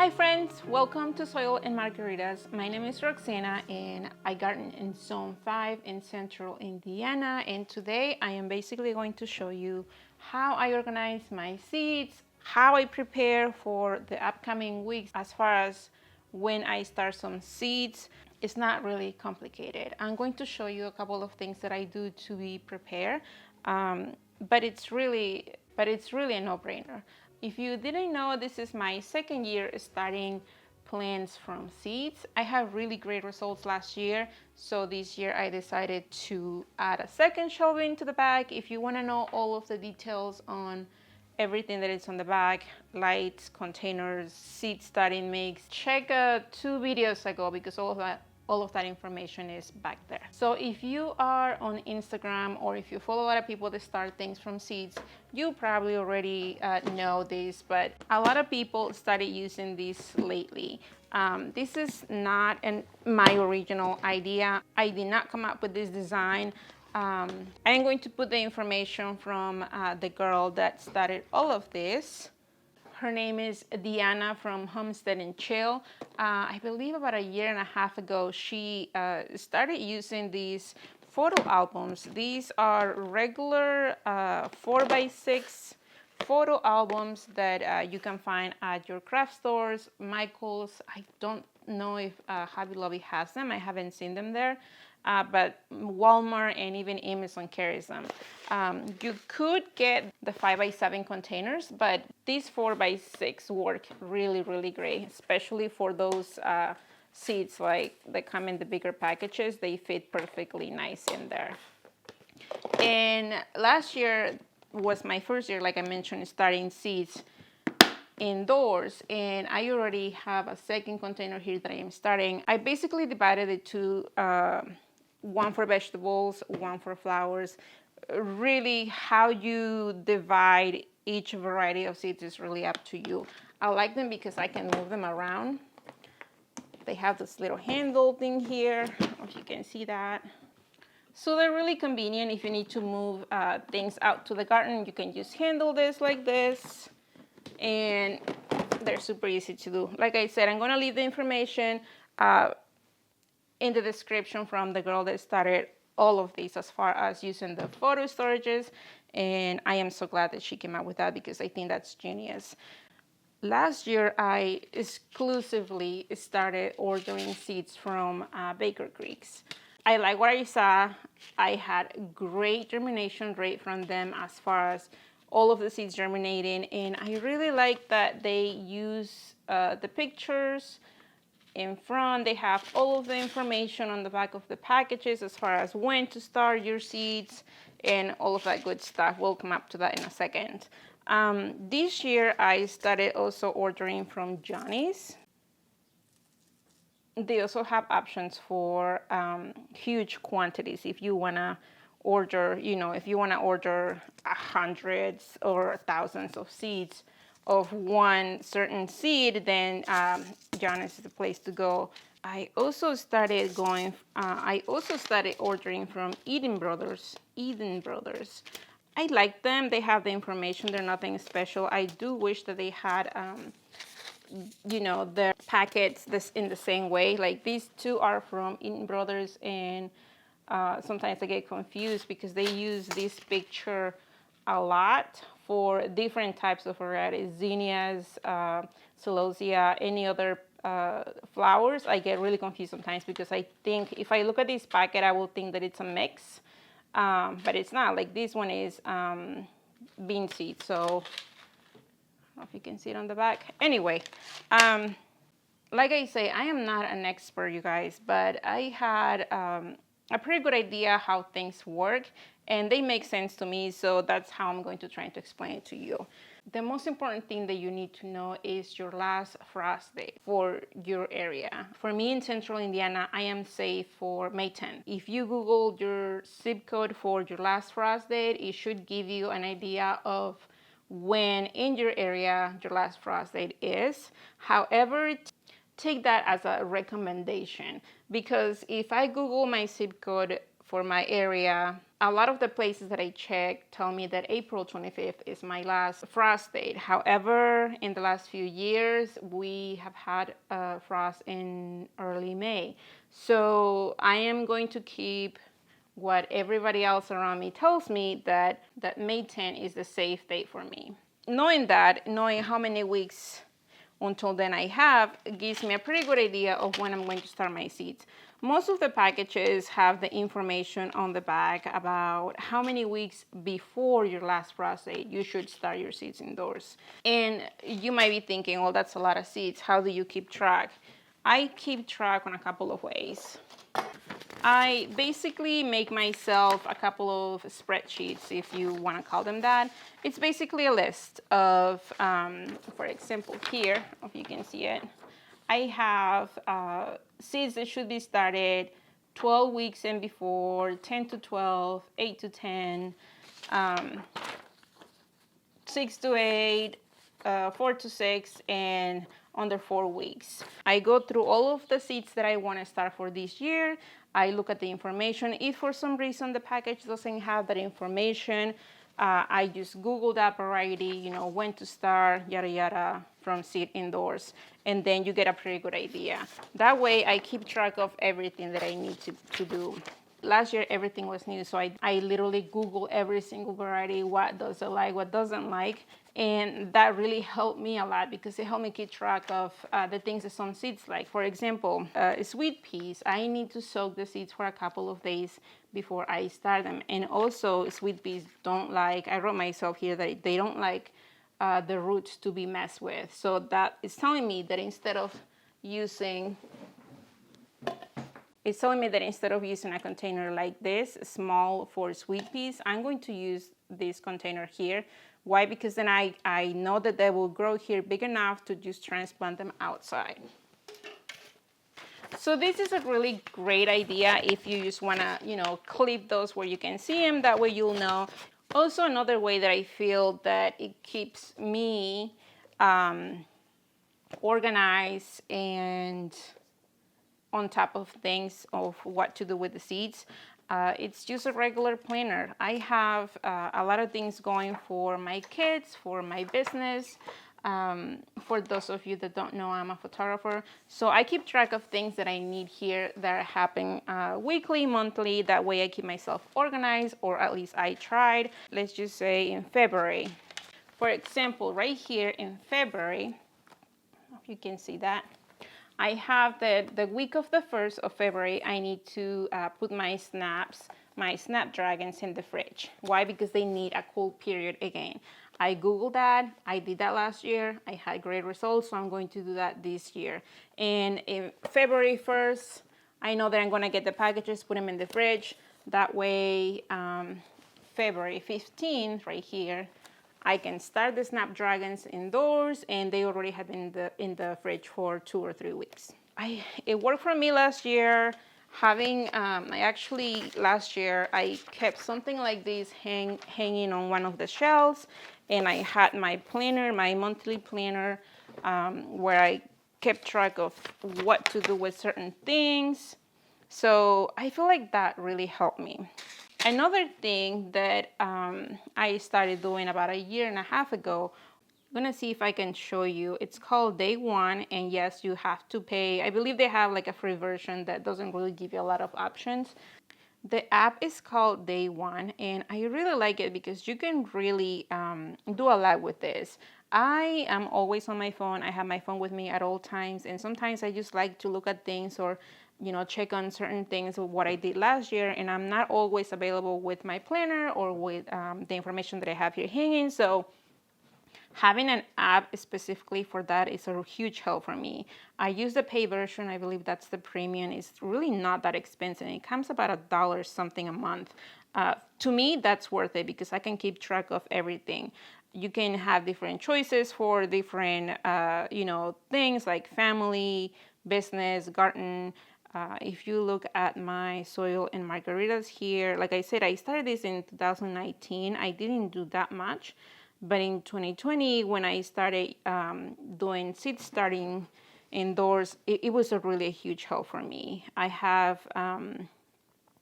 Hi friends, welcome to Soil and Margaritas. My name is Roxana and I garden in Zone 5 in Central Indiana, and today I am basically going to show you how I organize my seeds, how I prepare for the upcoming weeks as far as when I start some seeds. It's not really complicated. I'm going to show you a couple of things that I do to be prepared, but it's really a no-brainer. If you didn't know, this is my second year starting plants from seeds. I have really great results last year, so this year I decided to add a second shelving to the bag. If you want to know all of the details on everything that is on the bag, lights, containers, seed starting mix, check 2 videos ago because all of that information is back there. So if you are on Instagram or if you follow a lot of people that start things from seeds, you probably already know this, but a lot of people started using this lately. This is not my original idea. I did not come up with this design. I am going to put the information from the girl that started all of this. Her name is Deanna from Homestead and Chill. I believe about a year and a half ago, she started using these photo albums. These are regular 4x6 photo albums that you can find at your craft stores, Michael's. I don't know if Hobby Lobby has them. I haven't seen them there. But Walmart and even Amazon carries them. You could get the 5x7 containers, but these 4x6 work really, really great, especially for those seeds like that come in the bigger packages. They fit perfectly nice in there. And last year was my first year, like I mentioned, starting seeds indoors, and I already have a second container here that I am starting. I basically divided it to one for vegetables, one for flowers. Really, how you divide each variety of seeds is really up to you. I like them because I can move them around. They have this little handle thing here. I don't know if you can see that. So they're really convenient if you need to move things out to the garden. You can just handle this like this, and they're super easy to do. Like I said, I'm gonna leave the information in the description from the girl that started all of these as far as using the photo storages, and I am so glad that she came out with that because I think that's genius. Last year I exclusively started ordering seeds from Baker Creeks. I like what I saw. I had great germination rate from them as far as all of the seeds germinating, and I really like that they use the pictures in front. They have all of the information on the back of the packages as far as when to start your seeds and all of that good stuff. We'll come up to that in a second. This year I started also ordering from Johnny's. They also have options for huge quantities if you want to order, if you want to order hundreds or thousands of seeds of one certain seed, then Johnny's is the place to go. I also started ordering from Eden Brothers. I like them. They have the information. They're nothing special. I do wish that they had their packets this in the same way. Like these two are from Eden Brothers, and sometimes I get confused because they use this picture a lot for different types of varieties, zinnias, celosia, any other flowers. I get really confused sometimes because I think if I look at this packet, I will think that it's a mix, but it's not. Like this one is bean seed, so I don't know if you can see it on the back. Anyway, like I say, I am not an expert, you guys, but I had a pretty good idea how things work, and they make sense to me, so that's how I'm going to try to explain it to you. The most important thing that you need to know is your last frost date for your area. For me in Central Indiana, I am safe for May 10th. If you Google your zip code for your last frost date, it should give you an idea of when in your area your last frost date is. However, take that as a recommendation, because if I Google my zip code for my area. A lot of the places that I check tell me that April 25th is my last frost date. However, in the last few years, we have had frost in early May. So I am going to keep what everybody else around me tells me, that May 10 is the safe date for me. Knowing that, knowing how many weeks until then I have, gives me a pretty good idea of when I'm going to start my seeds. Most of the packages have the information on the back about how many weeks before your last frost date you should start your seeds indoors. And you might be thinking, well, that's a lot of seeds. How do you keep track? I keep track on a couple of ways. I basically make myself a couple of spreadsheets, if you want to call them that. It's basically a list of, for example, here, if you can see it, I have seeds that should be started 12 weeks and before, 10 to 12, 8 to 10, 6 to 8, 4 to 6, and under 4 weeks. I go through all of the seeds that I want to start for this year. I look at the information. If for some reason the package doesn't have that information, I just Google that variety, you know, when to start, yada yada, from seed indoors, and then you get a pretty good idea. That way I keep track of everything that I need to do. Last year everything was new, so I literally Google every single variety, what does it like, what doesn't like, and that really helped me a lot because it helped me keep track of the things that some seeds like. For example, sweet peas, I need to soak the seeds for a couple of days before I start them. And also sweet peas don't like, I wrote myself here that they don't like the roots to be messed with. So that is telling me that instead of using a container like this, small for sweet peas, I'm going to use this container here. Why? Because then I know that they will grow here big enough to just transplant them outside. So this is a really great idea if you just want to, you know, clip those where you can see them. That way you'll know. Also, another way that I feel that it keeps me organized and on top of things of what to do with the seeds. It's just a regular planner. I have a lot of things going for my kids, for my business. For those of you that don't know, I'm a photographer. So I keep track of things that I need here that are happening weekly, monthly. That way I keep myself organized, or at least I tried. Let's just say in February. For example, right here in February, if you can see that, I have the week of the 1st of February, I need to put my snapdragons in the fridge. Why? Because they need a cool period again. I Googled that. I did that last year. I had great results, so I'm going to do that this year. And in February 1st, I know that I'm going to get the packages, put them in the fridge. That way, February 15th, right here, I can start the snapdragons indoors, and they already have been in the fridge for 2 or 3 weeks. It worked for me last year. Last year I kept something like this hanging on one of the shelves, and I had my planner, my monthly planner, where I kept track of what to do with certain things. So I feel like that really helped me. Another thing that I started doing about 1.5 years ago, I'm gonna see if I can show you. It's called DayOne, and yes, you have to pay. I believe they have like a free version that doesn't really give you a lot of options. The app is called DayOne, and I really like it because you can really do a lot with this. I am always on my phone. I have my phone with me at all times, and sometimes I just like to look at things or, you know, check on certain things of what I did last year, and I'm not always available with my planner or with the information that I have here hanging. So having an app specifically for that is a huge help for me. I use the pay version. I believe that's the premium. It's really not that expensive. It comes about $1 something a month. To me, that's worth it because I can keep track of everything. You can have different choices for different, things like family, business, garden. If you look at my soil and margaritas here, like I said, I started this in 2019. I didn't do that much. But in 2020, when I started doing seed starting indoors, it was a really huge help for me. I have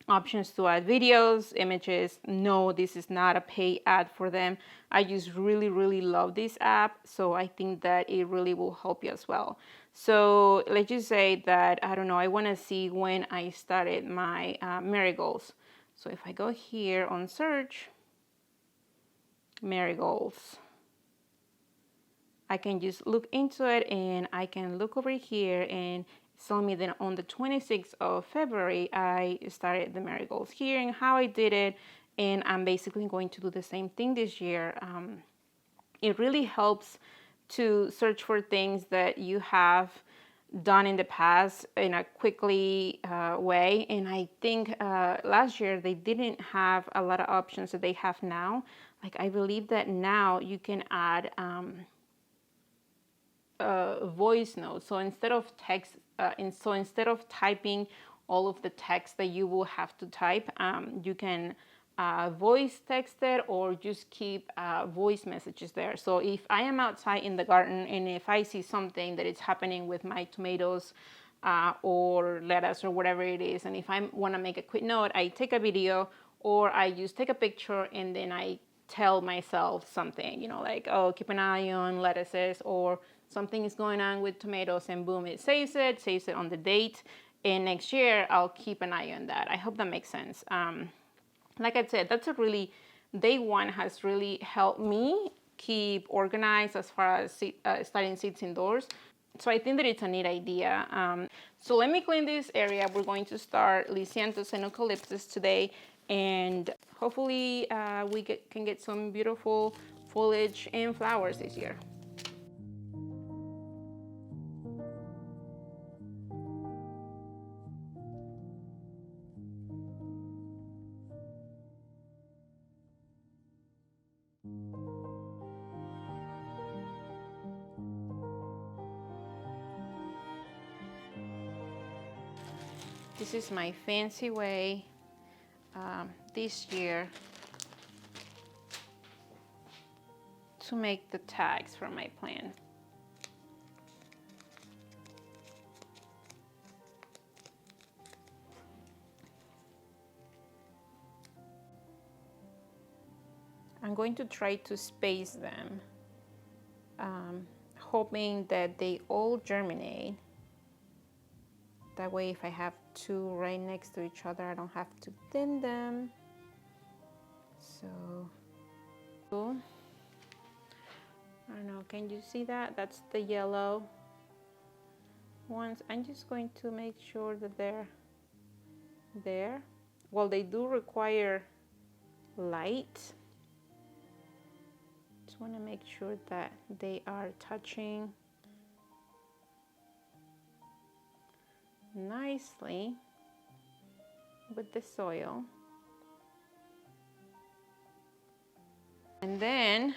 options to add videos, images. No, this is not a paid ad for them. I just really love this app, so I think that it really will help you as well. So let's just say that, I don't know, I want to see when I started my marigolds. So if I go here on search, marigolds, I can just look into it, and I can look over here, and it's telling me that on the 26th of February, I started the marigolds here and how I did it. And I'm basically going to do the same thing this year. It really helps to search for things that you have done in the past in a quickly way. And I think last year they didn't have a lot of options that they have now. Like, I believe that now you can add voice notes. So instead of text, instead of typing all of the text that you will have to type, you can voice text it, or just keep voice messages there. So if I am outside in the garden, and if I see something that is happening with my tomatoes or lettuce or whatever it is, and if I want to make a quick note, I take a video, or I just take a picture, and then I tell myself something, you know, like, oh, keep an eye on lettuces, or something is going on with tomatoes, and boom, it saves it on the date, and next year I'll keep an eye on that. I hope that makes sense. Like I said, that's a really, DayOne has really helped me keep organized as far as starting seeds indoors. So I think that it's a neat idea. So let me clean this area. We're going to start Lisianthus and Eucalyptus today, and hopefully we can get some beautiful foliage and flowers this year. This is my fancy way this year to make the tags for my plant. I'm going to try to space them, hoping that they all germinate. That way, if I have two right next to each other, I don't have to thin them. So, I don't know, can you see that? That's the yellow ones. I'm just going to make sure that they're there. Well, they do require light. Just want to make sure that they are touching nicely with the soil. And then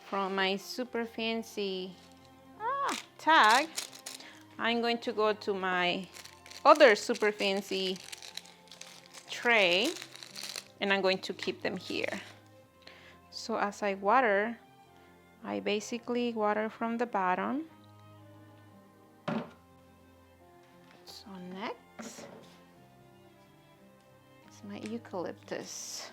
from my super fancy tag, I'm going to go to my other super fancy tray, and I'm going to keep them here. So as I water, I basically water from the bottom. So next is my eucalyptus.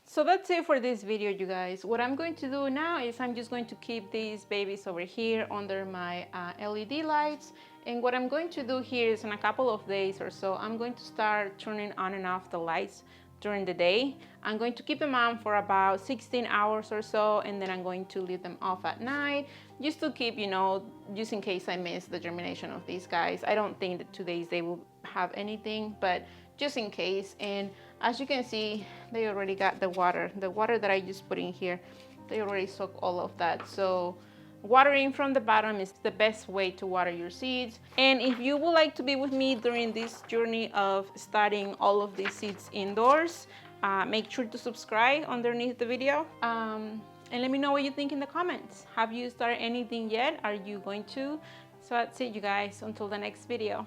So that's it for this video, you guys. What I'm going to do now is I'm just going to keep these babies over here under my LED lights. And what I'm going to do here is in a couple of days or so, I'm going to start turning on and off the lights during the day. I'm going to keep them on for about 16 hours or so, and then I'm going to leave them off at night, just to keep, you know, just in case I miss the germination of these guys. I don't think that 2 days they will have anything, but just in case. And as you can see, they already got the water that I just put in here. They already soak all of that. So watering from the bottom is the best way to water your seeds. And if you would like to be with me during this journey of starting all of these seeds indoors, make sure to subscribe underneath the video. And let me know what you think in the comments. Have you started anything yet? Are you going to? So that's it, you guys. Until the next video.